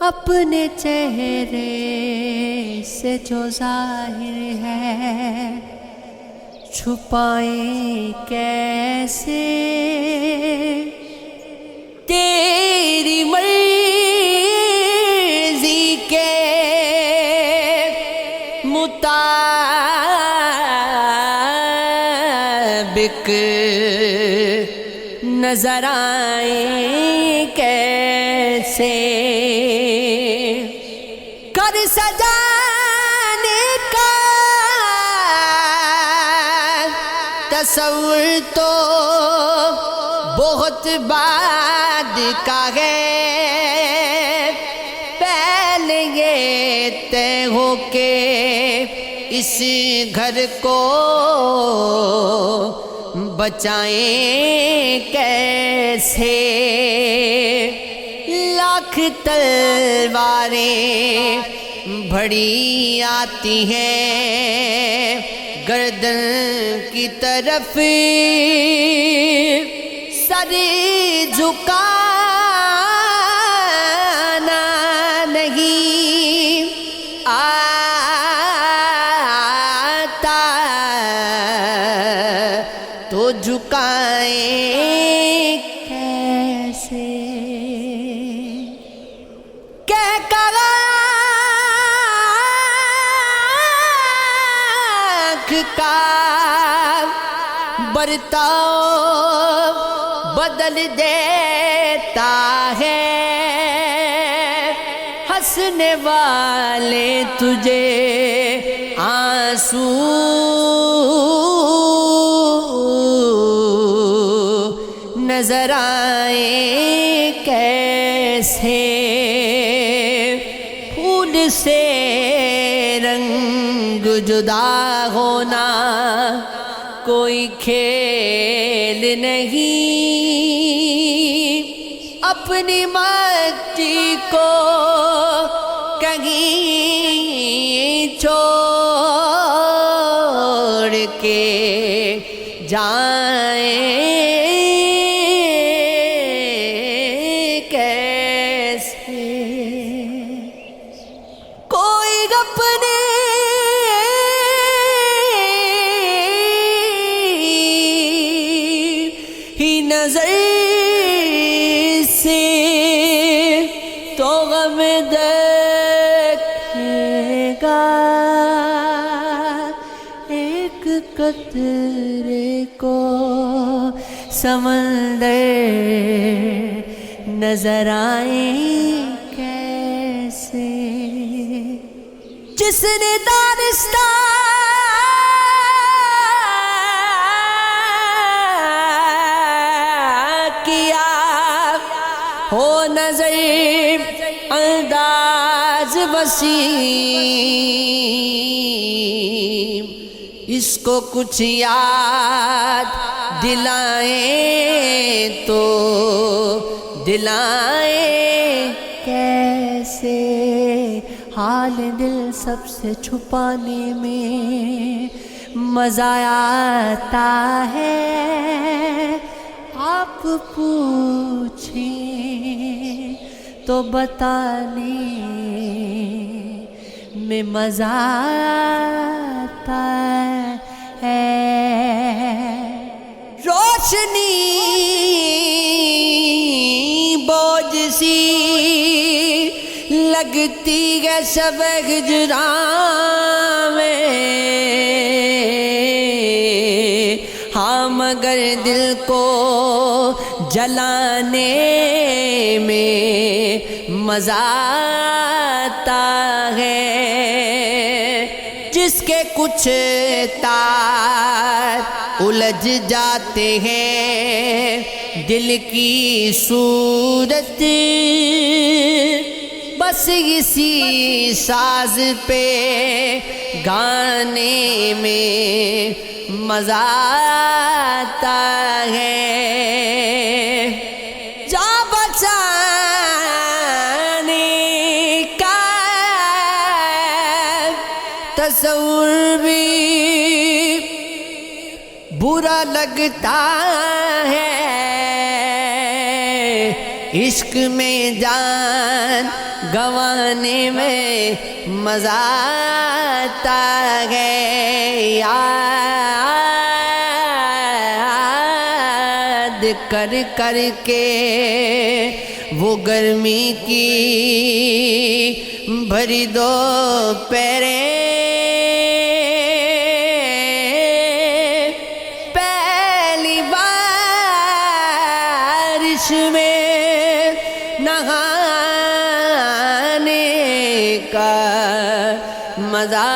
اپنے چہرے سے جو ظاہر ہے چھپائیں کیسے؟ تیری مرضی کے مطابق نظر آئیں کیسے؟ کر سجانے کا تصور تو بہت بعد کا ہے، پہلے یہ طے ہو کہ اس گھر کو بچائیں کیسے؟ لاکھ تلواریں بڑھی آتی ہیں گردن کی طرف، سر جھکانا نہیں آتا تو جھکائیں کیسے؟ کہہ کر آنکھ کا برتاؤ بدل دیتا ہے، ہنسنے والے تجھے آنسو نظر آئیں کیسے؟ پھول سے رنگ جدا ہونا کوئی کھیل نہیں، اپنی مٹی کو کہیں چھوڑ کے جائیں کیسے؟ کوئی اپنے ہی نظر سے تو غم دیکھے گا، ایک قطرے کو سمندر نظر آئیں کیسے؟ جس نے دانستہ کیا ہو نظر انداز وسیم، اس کو کچھ یاد دلائیں تو دلائیں کیسے؟ حال دل سب سے چھپانے میں مزہ آتا ہے، آپ پوچھیں تو بتانے میں مزہ آتا ہے۔ روشنی بوجھ سی لگتی ہے شب ہجراں میں، ہاں مگر دل کو جلانے میں مزہ آتا ہے، جس کے کچھ تار الجھ جاتے ہیں دل کی صورت، بس اسی ساز پہ گانے میں مزہ آتا ہے، جا بچانے کا تصور بھی برا لگتا ہے، عشق میں جان گنوانے میں مزہ آتا ہے یاد کر کر کے وہ گرمی کی بھری دوپہریں پہلی بارش میں نہانے کا مزہ